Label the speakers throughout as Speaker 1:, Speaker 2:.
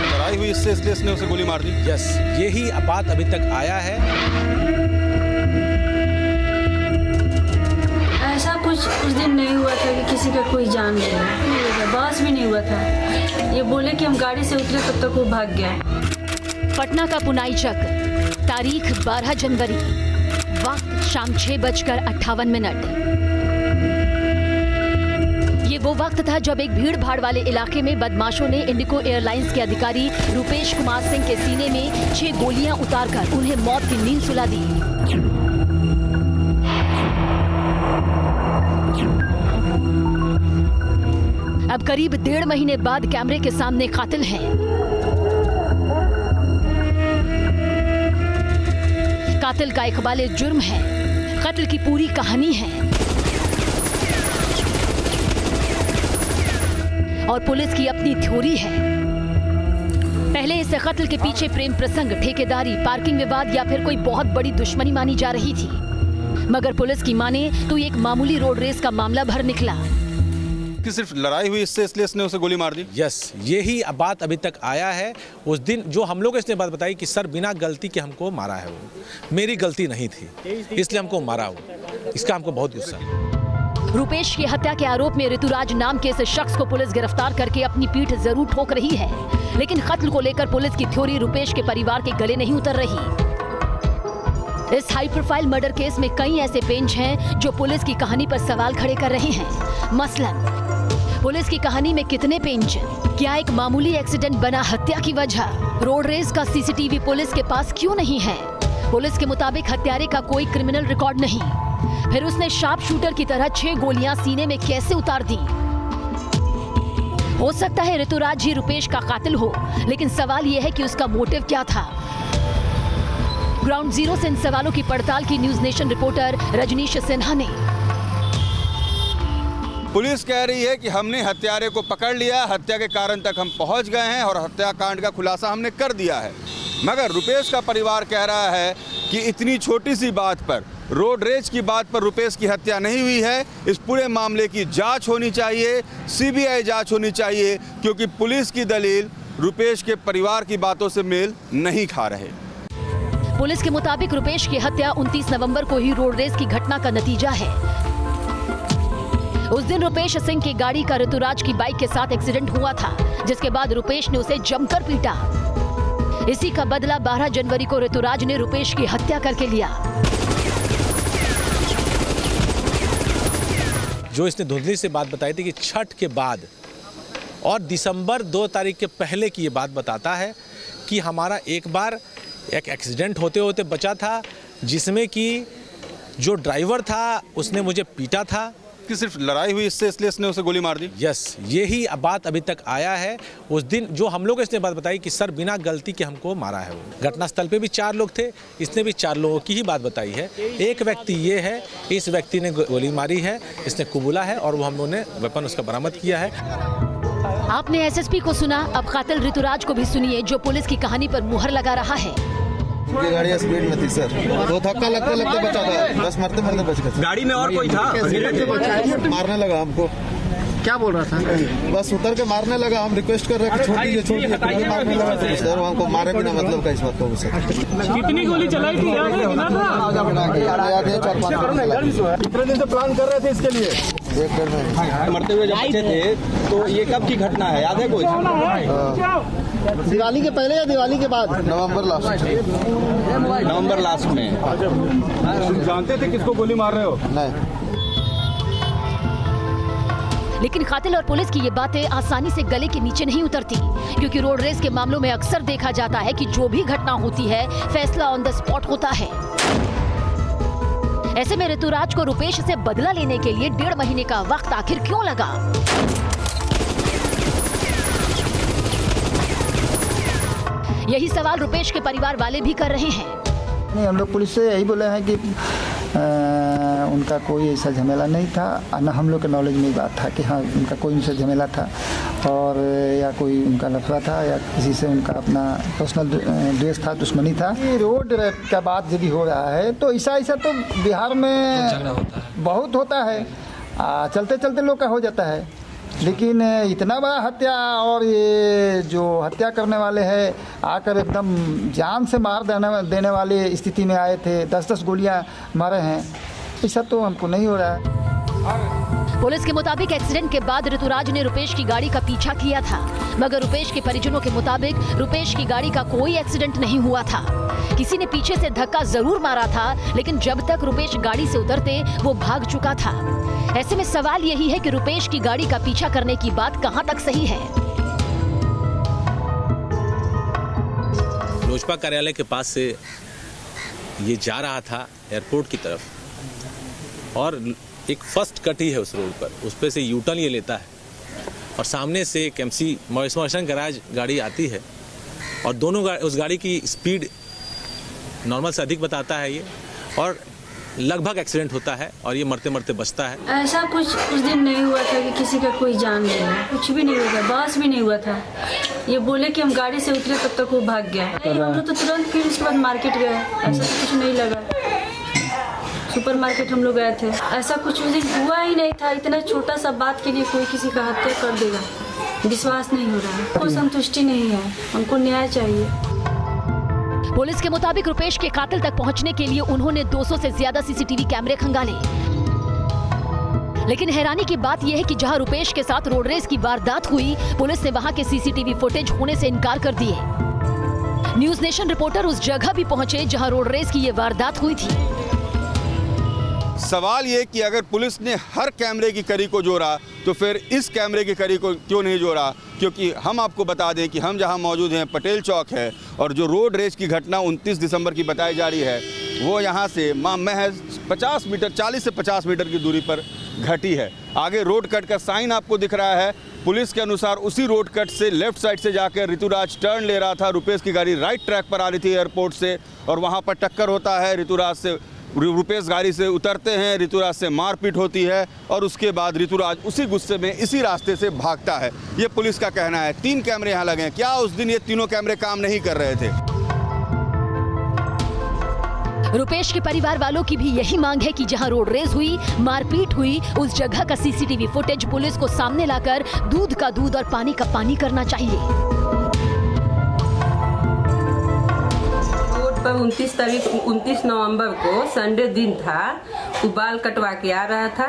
Speaker 1: लड़ाई हुई इससे, इसलिए इसने उसे गोली मार दी।
Speaker 2: यस, यही बात अभी तक आया है।
Speaker 3: ऐसा कुछ उस दिन नहीं हुआ था कि किसी का कोई जान गया, बहस भी नहीं हुआ था। ये बोले कि हम गाड़ी से उतरे तब तक वो भाग गया।
Speaker 4: पटना का पुनाई चक, तारीख 12 जनवरी, वक्त शाम 6:58। ये वो वक्त था जब एक भीड़ भाड़ वाले इलाके में बदमाशों ने इंडिगो एयरलाइंस के अधिकारी रुपेश कुमार सिंह के सीने में 6 गोलियां उतारकर उन्हें मौत की नींद सुला दी। अब करीब 1.5 महीने बाद कैमरे के सामने कातिल हैं। कातिल का इकबाल जुर्म है, कत्ल की पूरी कहानी है और पुलिस की अपनी थ्योरी है। पहले इस कत्ल के पीछे प्रेम प्रसंग, ठेकेदारी, पार्किंग विवाद या फिर कोई बहुत बड़ी दुश्मनी मानी जा रही थी, मगर पुलिस की माने तो एक मामूली रोड रेस का मामला भर निकला
Speaker 1: कि सिर्फ लड़ाई हुई इससे, इसलिए इसने उसे गोली मार दी।
Speaker 2: यस, यही बात अभी तक आया है। उस दिन जो हम लोग इसने बात बताई कि सर बिना गलती के हमको मारा है, वो मेरी गलती नहीं थी इसलिए हमको मारा, वो इसका हमको बहुत गुस्सा है।
Speaker 4: रुपेश की हत्या के आरोप में ऋतुराज नाम के इस शख्स को पुलिस गिरफ्तार करके अपनी पीठ जरूर ठोक रही है, लेकिन कत्ल को लेकर पुलिस की थ्योरी रुपेश के परिवार के गले नहीं उतर रही। इस हाई प्रोफाइल मर्डर केस में कई ऐसे पेंच हैं जो पुलिस की कहानी पर सवाल खड़े कर रहे हैं। मसलन पुलिस की कहानी में कितने पेंच? क्या एक मामूली एक्सीडेंट बना हत्या की वजह? रोड रेस का सीसीटीवी पुलिस के पास क्यों नहीं है? पुलिस के मुताबिक हत्यारे का कोई क्रिमिनल रिकॉर्ड नहीं, फिर उसने शार्प शूटर की तरह 6 गोलियां सीने में कैसे उतार दी? हो सकता है ऋतुराज ही रुपेश का कातिल हो, लेकिन सवाल यह है कि उसका मोटिव क्या था। ग्राउंड जीरो से इन सवालों की पड़ताल की News Nation reporter Rajnish Sinha ने।
Speaker 1: पुलिस कह रही है कि हमने हत्यारे को पकड़ लिया, हत्या के कारण तक हम पहुंच गए हैं और हत्याकांड का खुलासा हमने कर दिया है, मगर रुपेश का परिवार कह रहा है कि इतनी छोटी सी बात पर, रोड रेज की बात पर रुपेश की हत्या नहीं हुई है। इस पूरे मामले की जांच होनी चाहिए, सीबीआई जांच होनी चाहिए, क्योंकि पुलिस की दलील रुपेश के परिवार की बातों से मेल नहीं खा रहे।
Speaker 4: पुलिस के मुताबिक रुपेश की हत्या 29 नवंबर को ही रोड रेस की घटना का नतीजा है। उस दिन रुपेश सिंह की गाड़ी का ऋतुराज की बाइक के साथ एक्सीडेंट हुआ था, जिसके बाद रुपेश ने उसे जमकर पीटा। इसी का बदला 12 जनवरी को ऋतुराज ने रुपेश की हत्या करके लिया।
Speaker 2: जो इसने धुंधली से बात बताई थी कि छठ के बाद और दिसंबर 2 तारीख के पहले की ये बात बताता है कि हमारा एक बार एक एक्सीडेंट होते होते बचा था, जिसमें कि जो ड्राइवर था उसने मुझे पीटा था।
Speaker 1: कि सिर्फ लड़ाई हुई इससे, इसलिए इसने उसे गोली मार दी।
Speaker 2: यस, यही बात अभी तक आया है। उस दिन जो हम लोग इसने बात बताई कि सर बिना गलती के हमको मारा है, वो घटनास्थल पे भी 4 लोग थे, इसने भी 4 लोगों की ही बात बताई है। एक व्यक्ति ये है, इस व्यक्ति ने गोली मारी है, इसने कबूला है और वो हम लोगों ने वेपन उसका बरामद किया है।
Speaker 4: आपने एसएसपी को सुना, अब कातिल ऋतुराज को भी सुनिए, जो पुलिस की कहानी पर मुहर लगा रहा है।
Speaker 5: ये गाड़ी स्पीड में थी सर, 2 धक्का लगते लगते बचा था, बस मरते मरते बच गए।
Speaker 6: गाड़ी में और कोई था?
Speaker 5: मारने लगा हमको।
Speaker 6: क्या बोल रहा था?
Speaker 5: बस उतर के मारने लगा। हम रिक्वेस्ट कर रहे हैं कि छोड़ दीजिए, मारने लगा सर। हमको मारे बिना मतलब का इस बात को सर।
Speaker 6: कितनी गोली चलाई थी? याद है?
Speaker 5: याद है 4-5
Speaker 6: कितने दिन से प्लान कर रहे थे इसके लिए?
Speaker 7: मरते हुए जब बचे थे तो ये कब की घटना है, याद है कोई?
Speaker 6: दिवाली के पहले या दिवाली के बाद?
Speaker 5: नवंबर लास्ट में।
Speaker 6: जानते थे किसको गोली मार रहे हो?
Speaker 5: नहीं।
Speaker 4: लेकिन कातिल और पुलिस की ये बातें आसानी से गले के नीचे नहीं उतरती, क्योंकि रोड रेस के मामलों में अक्सर देखा जाता है कि जो भी घटना होती है, फैसला ऑन द स्पॉट होता है। ऐसे में ऋतुराज को रुपेश से बदला लेने के लिए 1.5 महीने का वक्त आखिर क्यों लगा? यही सवाल रुपेश के परिवार वाले भी कर रहे हैं।
Speaker 8: नहीं, हम लोग पुलिस से यही बोले हैं कि उनका कोई ऐसा झमेला नहीं था, न हम लोग के नॉलेज में बात था कि हाँ उनका कोई उनसे झमेला था और या कोई उनका लफड़ा था या किसी से उनका अपना पर्सनल द्वेष था, दुश्मनी था। ये रोड का बात यदि हो रहा है तो ऐसा तो बिहार में बहुत होता है। चलते चलते लोग का हो जाता है, लेकिन इतना बड़ा हत्या, और ये जो हत्या करने वाले हैं आकर एकदम जान से मार देने वाली स्थिति में आए थे, 10-10 गोलियां मारे हैं, ऐसा तो हमको नहीं हो रहा है।
Speaker 4: पुलिस के मुताबिक एक्सीडेंट के बाद ऋतुराज ने रुपेश की गाड़ी का पीछा किया था, मगर रुपेश के परिजनों के मुताबिक रुपेश की गाड़ी का कोई एक्सीडेंट नहीं हुआ था। किसी ने पीछे से धक्का जरूर मारा था, लेकिन जब तक रुपेश गाड़ी से उतरते वो भाग चुका था। ऐसे में सवाल यही है कि रुपेश की गाड़ी का पीछा करने की बात कहां तक सही है।
Speaker 2: लोजपा कार्यालय के पास से ये जा रहा था एयरपोर्ट की तरफ, और एक फर्स्ट कट ही है उस रोड पर, उस पे से यू टर्न ये लेता है, और सामने से एक MC मॉरिसन गैराज गाड़ी आती है, और दोनों उस गाड़ी की स्पीड नॉर्मल से अधिक बताता है ये, और लगभग एक्सीडेंट होता है, और ये मरते मरते बचता है।
Speaker 3: ऐसा कुछ उस दिन नहीं हुआ था कि किसी का कोई जान लेना, कुछ भी नहीं हुआ था, बस भी नहीं हुआ था। ये बोले कि हम गाड़ी से उतरे तब तक वो भाग गया। हम लोग तो तुरंत फिर उसके बाद मार्केट गए, ऐसा कुछ नहीं लगा। सुपर मार्केट हम लोग गए थे, ऐसा कुछ उस दिन हुआ ही नहीं था। इतना छोटा सा बात के लिए कोई किसी का हत्या कर देगा, विश्वास नहीं हो रहा है। कोई संतुष्टि नहीं है, हमको न्याय चाहिए।
Speaker 4: पुलिस के मुताबिक रुपेश के कातिल तक पहुंचने के लिए उन्होंने 200 से ज्यादा CCTV कैमरे खंगाले, लेकिन हैरानी की बात यह है कि जहां रुपेश के साथ रोड रेस की वारदात हुई, पुलिस ने वहां के CCTV फुटेज होने से इनकार कर दिए। न्यूज नेशन रिपोर्टर उस जगह भी पहुंचे जहां रोड रेस की ये वारदात हुई थी।
Speaker 1: सवाल ये कि अगर पुलिस ने हर कैमरे की कड़ी को जोड़ा तो फिर इस कैमरे की कड़ी को क्यों नहीं जोड़ा, क्योंकि हम आपको बता दें कि हम जहां मौजूद हैं पटेल चौक है, और जो रोड रेस की घटना 29 दिसंबर की बताई जा रही है वो यहां से महज 50 मीटर 40 से 50 मीटर की दूरी पर घटी है। आगे रोड कट का साइन आपको दिख रहा है। पुलिस के अनुसार उसी रोड कट से लेफ्ट साइड से जाकर ऋतुराज टर्न ले रहा था, रुपेश की गाड़ी राइट ट्रैक पर आ रही थी एयरपोर्ट से, और वहाँ पर टक्कर होता है ऋतुराज से। रुपेश गाड़ी से उतरते हैं, ऋतुराज से मारपीट होती है, और उसके बाद ऋतुराज उसी गुस्से में इसी रास्ते से भागता है। ये पुलिस का कहना है। 3 कैमरे यहाँ लगे हैं। क्या उस दिन ये तीनों कैमरे काम नहीं कर रहे थे?
Speaker 4: रुपेश के परिवार वालों की भी यही मांग है कि जहां रोड रेस हुई, मारपीट हुई, उस जगह का CCTV फुटेज पुलिस को सामने लाकर दूध का दूध और पानी का पानी करना चाहिए।
Speaker 9: 29 नवंबर को संडे दिन था, वो बाल कटवा के आ रहा था।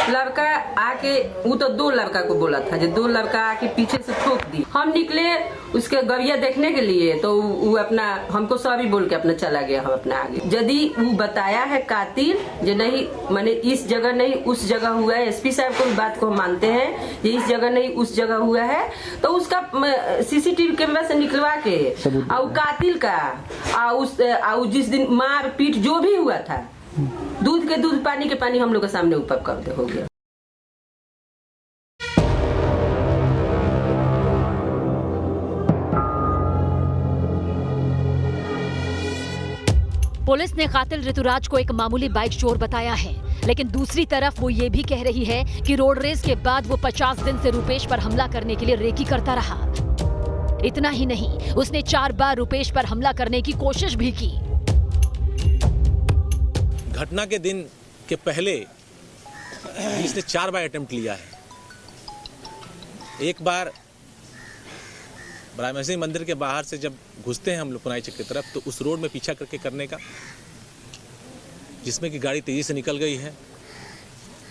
Speaker 9: लड़का आके, वो तो 2 लड़का को बोला था, जो 2 लड़का आके पीछे से ठोक दी। हम निकले उसके गरिया देखने के लिए, तो वो अपना हमको सॉरी बोल के अपना चला गया। हम अपना आगे यदि वो बताया है कातिल जो नहीं, माने इस जगह नहीं उस जगह हुआ है, SP साहब को बात को मानते हैं, ये इस जगह नहीं उस जगह हुआ है, तो उसका CCTV कैमरा से निकलवा के और कातिल का और जिस दिन मार पीट जो भी हुआ था, दूध के दूध पानी के पानी हम लोग के सामने ऊपर कर हो गया।
Speaker 4: पुलिस ने कातिल ऋतुराज को एक मामूली बाइक चोर बताया है, लेकिन दूसरी तरफ वो ये भी कह रही है कि रोड रेस के बाद वो 50 दिन से रुपेश पर हमला करने के लिए रेकी करता रहा। इतना ही नहीं, उसने 4 बार रुपेश पर हमला करने की कोशिश भी की।
Speaker 2: घटना के दिन के पहले इसने 4 बार अटेम्प्ट लिया है। एक बार ब्रह्मसिंह मंदिर के बाहर से जब घुसते हैं हम लोग पुनाई चक की तरफ, तो उस रोड में पीछा करके करने का, जिसमें कि गाड़ी तेजी से निकल गई है।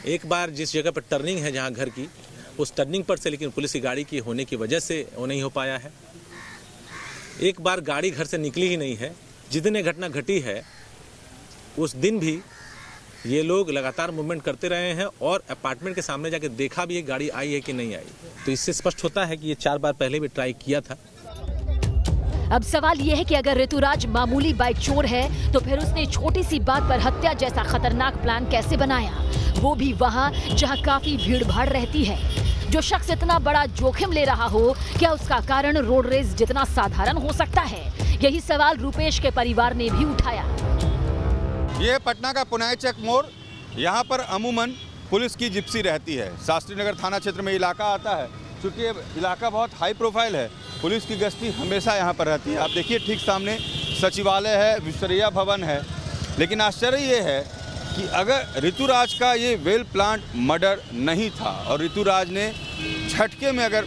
Speaker 2: एक बार जिस जगह पर टर्निंग है जहां घर की, उस टर्निंग पर से लेकिन पुलिस की गाड़ी की होने की वजह से वो नहीं हो पाया है। एक बार गाड़ी घर से निकली ही नहीं है। जिस दिन ये घटना घटी है उस दिन भी ये लोग लगातार मूवमेंट करते रहे हैं, और अपार्टमेंट के सामने जाके देखा भी है गाड़ी आई है कि नहीं आई। तो इससे स्पष्ट होता है कि ये 4 बार पहले भी ट्राई किया था।
Speaker 4: अब सवाल यह है कि अगर ऋतुराज मामूली बाइक चोर है, तो फिर उसने छोटी सी बात पर हत्या जैसा खतरनाक प्लान कैसे बनाया, वो भी वहां जहां काफी भीड़ भाड़ रहती है। जो शख्स इतना बड़ा जोखिम ले रहा हो, क्या उसका कारण रोड रेस जितना साधारण हो सकता है? यही सवाल रुपेश के परिवार ने भी उठाया।
Speaker 1: ये पटना का पुनाई चक मोड़, यहाँ पर अमूमन पुलिस की जिप्सी रहती है। शास्त्री नगर थाना क्षेत्र में इलाका आता है। चूँकि ये इलाका बहुत हाई प्रोफाइल है, पुलिस की गश्ती हमेशा यहाँ पर रहती है। आप देखिए ठीक सामने सचिवालय है, विश्वरैया भवन है, लेकिन आश्चर्य ये है कि अगर ऋतुराज का ये वेल प्लांट मर्डर नहीं था और ऋतुराज ने झटके में अगर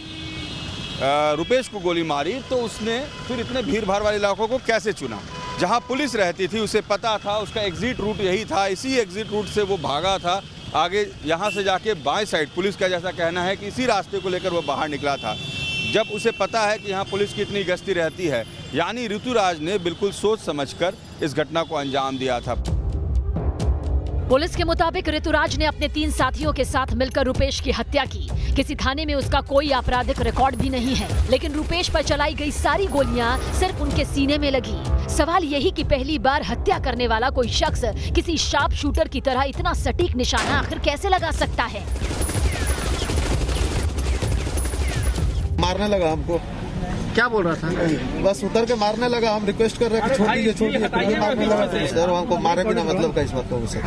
Speaker 1: रुपेश को गोली मारी तो उसने फिर इतने भीड़ भाड़ वाले इलाकों को कैसे चुना? जहां पुलिस रहती थी उसे पता था, उसका एग्जिट रूट यही था, इसी एग्जिट रूट से वो भागा था आगे, यहाँ से जाके बाएं साइड, पुलिस का जैसा कहना है कि इसी रास्ते को लेकर वो बाहर निकला था। जब उसे पता है कि यहाँ पुलिस की इतनी गश्ती रहती है, यानी ऋतुराज ने बिल्कुल सोच समझकर इस घटना को अंजाम दिया था।
Speaker 4: पुलिस के मुताबिक ऋतुराज ने अपने 3 साथियों के साथ मिलकर रुपेश की हत्या की। किसी थाने में उसका कोई आपराधिक रिकॉर्ड भी नहीं है, लेकिन रुपेश पर चलाई गई सारी गोलियां सिर्फ उनके सीने में लगी। सवाल यही कि पहली बार हत्या करने वाला कोई शख्स किसी शार्प शूटर की तरह इतना सटीक निशाना आखिर कैसे लगा सकता है?
Speaker 5: मारने लगा हमको।
Speaker 6: क्या बोल रहा था?
Speaker 5: बस उतर के मारने लगा। हम रिक्वेस्ट कर रहे हैं कि छोड़ दीजिए, मारने लगा सर। हमको मारे बिना मतलब का इस बात को सर।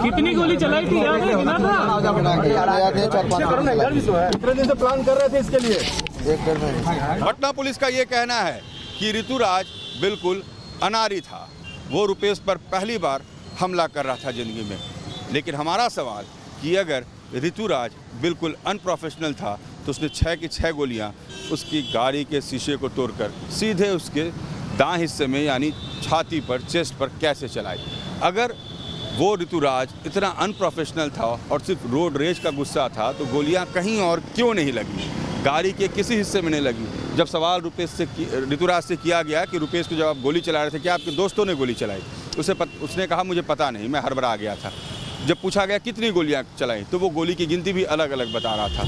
Speaker 6: कितनी गोली चलाई थी? याद है? गिना था?
Speaker 5: 4-5
Speaker 6: कितने दिन से प्लान कर रहे थे इसके लिए?
Speaker 5: 1-1.5 महीने।
Speaker 1: पटना पुलिस का ये कहना है कि ऋतुराज बिल्कुल अनारी था, वो रुपेश पर पहली बार हमला कर रहा था जिंदगी में। लेकिन हमारा सवाल कि अगर ऋतुराज बिल्कुल अनप्रोफेशनल था तो उसने 6 की 6 गोलियां उसकी गाड़ी के शीशे को तोड़कर सीधे उसके दाएं हिस्से में यानी छाती पर, चेस्ट पर कैसे चलाई? अगर वो ऋतुराज इतना अनप्रोफेशनल था और सिर्फ रोड रेज का गुस्सा था तो गोलियां कहीं और क्यों नहीं लगी? गाड़ी के किसी हिस्से में नहीं लगी। जब सवाल ऋतुराज से किया गया कि रुपेश को जब आप गोली चला रहे थे क्या आपके दोस्तों ने गोली चलाई, उसने कहा मुझे पता नहीं, मैं हड़बड़ा गया था। जब पूछा गया कितनी गोलियां चलाई तो वो गोली की गिनती भी अलग अलग बता रहा था।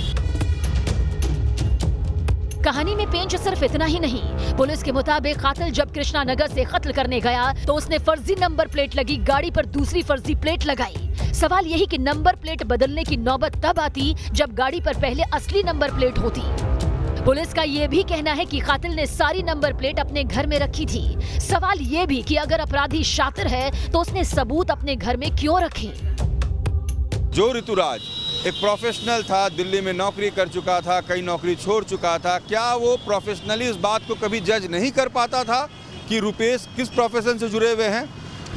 Speaker 4: कहानी में पेंच सिर्फ इतना ही नहीं। पुलिस के मुताबिक कातिल जब कृष्णा नगर से कत्ल करने गया तो उसने फर्जी नंबर प्लेट लगी गाड़ी पर दूसरी फर्जी प्लेट लगाई। सवाल यही कि नंबर प्लेट बदलने की नौबत तब आती जब गाड़ी पर पहले असली नंबर प्लेट होती। पुलिस का ये भी कहना है कि कातिल ने सारी नंबर प्लेट अपने घर में रखी थी। सवाल ये भी कि अगर अपराधी शातिर है तो उसने सबूत अपने घर में क्यों रखे?
Speaker 1: जो ऋतुराज एक प्रोफेशनल था, दिल्ली में नौकरी कर चुका था, कई नौकरी छोड़ चुका था, क्या वो प्रोफेशनली इस बात को कभी जज नहीं कर पाता था कि रुपेश किस प्रोफेशन से जुड़े हुए हैं?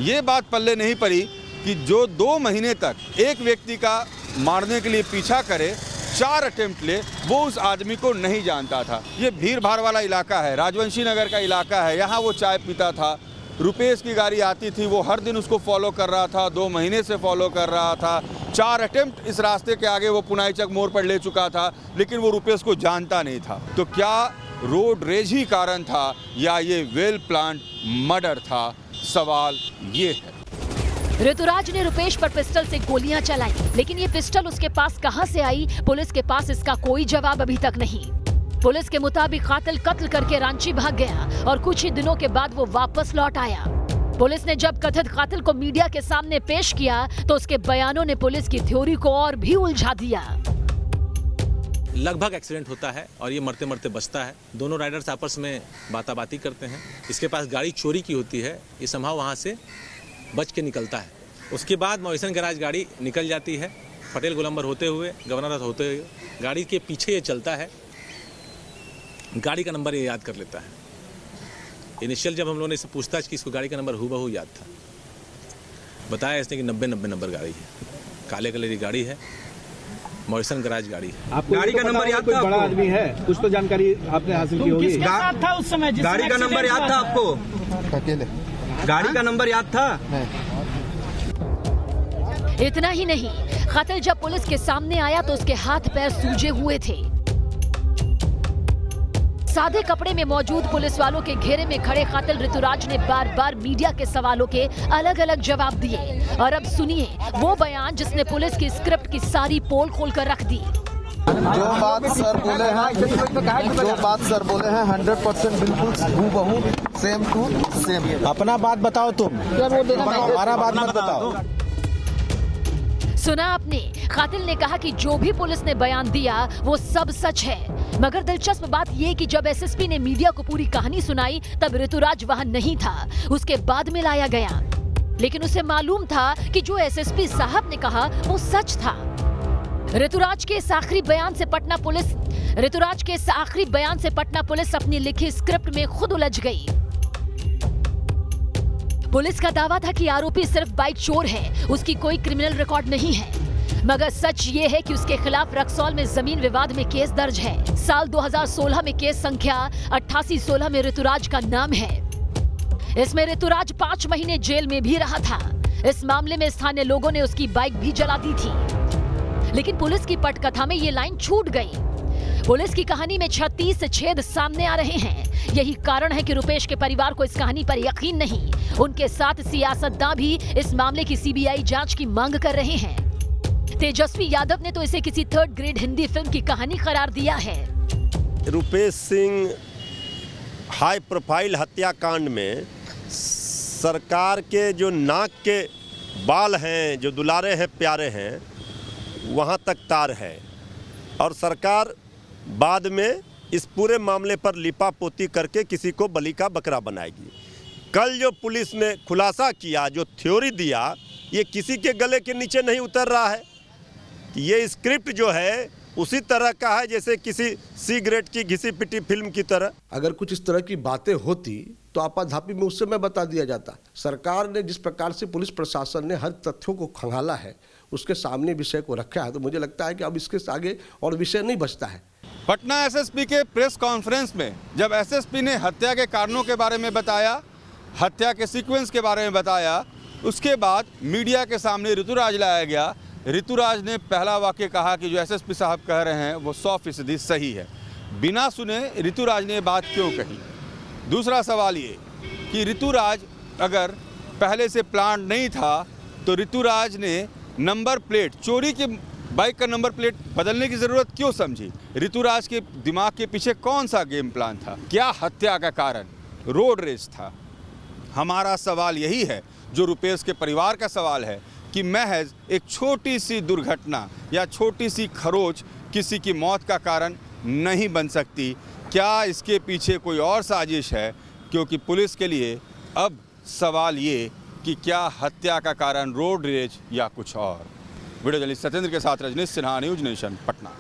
Speaker 1: ये बात पल्ले नहीं पड़ी कि जो 2 महीने तक एक व्यक्ति का मारने के लिए पीछा करे, 4 अटेम्प्ट ले, वो उस आदमी को नहीं जानता था। ये भीड़ भाड़ वाला इलाका है, राजवंशी नगर का इलाका है, यहाँ वो चाय पीता था। रुपेश की गाड़ी आती थी, वो हर दिन उसको फॉलो कर रहा था, 2 महीने से फॉलो कर रहा था। 4 अटेम्प्ट इस रास्ते के आगे वो पुनाईचक मोड़ पर ले चुका था, लेकिन वो रुपेश को जानता नहीं था। तो क्या रोड रेज ही कारण था या ये वेल प्लांट मर्डर था? सवाल ये है।
Speaker 4: ऋतुराज ने रुपेश पर पिस्टल से गोलियां चलाई, लेकिन ये पिस्टल उसके पास कहां से आई? पुलिस के पास इसका कोई जवाब अभी तक नहीं। पुलिस के मुताबिक कातिल कत्ल करके रांची भाग गया और कुछ ही दिनों के बाद वो वापस लौट आया। पुलिस ने जब कथित कातिल को मीडिया के सामने पेश किया तो उसके बयानों ने पुलिस की थ्योरी को और भी उलझा दिया।
Speaker 2: लगभग एक्सीडेंट होता है और ये मरते मरते बचता है। दोनों राइडर्स आपस में बाताबाती करते हैं। इसके पास गाड़ी चोरी की होती है, ये संभव वहाँ से बच के निकलता है। उसके बाद मॉरिसन गैराज गाड़ी निकल जाती है, पटेल गोलंबर होते हुए, गवर्नर होते हुए। गाड़ी के पीछे ये चलता है, गाड़ी का नंबर ये याद कर लेता है। इनिशियल जब हम लोगों ने इससे पूछताछ की, इसको गाड़ी का नंबर हूबहू याद था। बताया इसने कि 90 नंबर गाड़ी है, काले कलर की गाड़ी है, मॉरिसन गैराज गाड़ी है।
Speaker 7: आपको गाड़ी का नंबर याद था?
Speaker 6: बड़ा आदमी है, कुछ तो जानकारी आपने हासिल की होगी।
Speaker 7: था उस समय गाड़ी का नंबर याद था आपको?
Speaker 5: अकेले
Speaker 7: गाड़ी का नंबर याद था?
Speaker 4: इतना ही नहीं, कातिल जब पुलिस के सामने आया तो उसके हाथ पैर सूजे हुए थे। सादे कपड़े में मौजूद पुलिस वालों के घेरे में खड़े कातिल ऋतुराज ने बार बार मीडिया के सवालों के अलग अलग जवाब दिए। और अब सुनिए वो बयान जिसने पुलिस की स्क्रिप्ट की सारी पोल खोल कर रख दी।
Speaker 5: जो बात सर बोले हैं 100% बिल्कुल हूबहू सेम टू सेम।
Speaker 2: अपना बात बताओ तुम, हमारा बात मत बताओ।
Speaker 4: सुना आपने, कातिल ने कहा कि जो भी पुलिस ने बयान दिया वो सब सच है। मगर दिलचस्प बात ये कि जब एसएसपी ने मीडिया को पूरी कहानी सुनाई तब ऋतुराज वहां नहीं था, उसके बाद में लाया गया। लेकिन उसे मालूम था कि जो एसएसपी साहब ने कहा वो सच था। ऋतुराज के इस आखिरी बयान से पटना पुलिस अपनी लिखी स्क्रिप्ट में खुद उलझ गई। पुलिस का दावा था कि आरोपी सिर्फ बाइक चोर है, उसकी कोई क्रिमिनल रिकॉर्ड नहीं है। मगर सच ये है कि उसके खिलाफ रक्सौल में जमीन विवाद में केस दर्ज है। साल 2016 में केस संख्या 8816 में ऋतुराज का नाम है। इसमें ऋतुराज 5 महीने जेल में भी रहा था। इस मामले में स्थानीय लोगों ने उसकी बाइक भी जला दी थी, लेकिन पुलिस की पटकथा में ये लाइन छूट गई। पुलिस की कहानी में 36 छेद सामने आ रहे हैं। यही कारण है कि रुपेश के परिवार को इस कहानी पर यकीन नहीं। उनके साथ सियासतदान भी इस मामले की सीबीआई जांच की मांग कर रहे हैं। तेजस्वी यादव ने तो इसे किसी 3rd ग्रेड हिंदी फिल्म की कहानी करार दिया है।
Speaker 10: रुपेश सिंह हाई प्रोफाइल हत्याकांड में सरकार के जो नाक के बाल हैं, जो दुलारे हैं, प्यारे हैं, वहाँ तक तार है और सरकार बाद में इस पूरे मामले पर लिपापोती करके किसी को बलि का बकरा बनाएगी। कल जो पुलिस ने खुलासा किया, जो थ्योरी दिया, ये किसी के गले के नीचे नहीं उतर रहा है। ये स्क्रिप्ट जो है उसी तरह का है जैसे किसी सी ग्रेड की घिसी पिटी फिल्म की तरह।
Speaker 11: अगर कुछ इस तरह की बातें होती तो आपाधापी में उससे मैं बता दिया जाता। सरकार ने जिस प्रकार से पुलिस प्रशासन ने हर तथ्यों को खंगाला है, उसके सामने विषय को रखा है, तो मुझे लगता है कि अब इसके आगे और विषय नहीं बचता है।
Speaker 1: पटना एसएसपी के प्रेस कॉन्फ्रेंस में जब एसएसपी ने हत्या के कारणों के बारे में बताया, हत्या के सीक्वेंस के बारे में बताया, उसके बाद मीडिया के सामने ऋतुराज लाया गया। ऋतुराज ने पहला वाक्य कहा कि जो एसएसपी साहब कह रहे हैं वो 100% सही है। बिना सुने ऋतुराज ने बात क्यों कही? दूसरा सवाल ये कि ऋतुराज अगर पहले से प्लान नहीं था तो ऋतुराज ने नंबर प्लेट, चोरी की बाइक का नंबर प्लेट बदलने की ज़रूरत क्यों समझी? ऋतुराज के दिमाग के पीछे कौन सा गेम प्लान था? क्या हत्या का कारण रोड रेस था? हमारा सवाल यही है, जो रुपेश के परिवार का सवाल है, कि महज एक छोटी सी दुर्घटना या छोटी सी खरोच किसी की मौत का कारण नहीं बन सकती। क्या इसके पीछे कोई और साजिश है? क्योंकि पुलिस के लिए अब सवाल ये कि क्या हत्या का कारण रोड रेज या कुछ और। वीडियो जर्नलिस्ट सत्येंद्र के साथ रजनीश सिन्हा, न्यूज़ नेशन, पटना।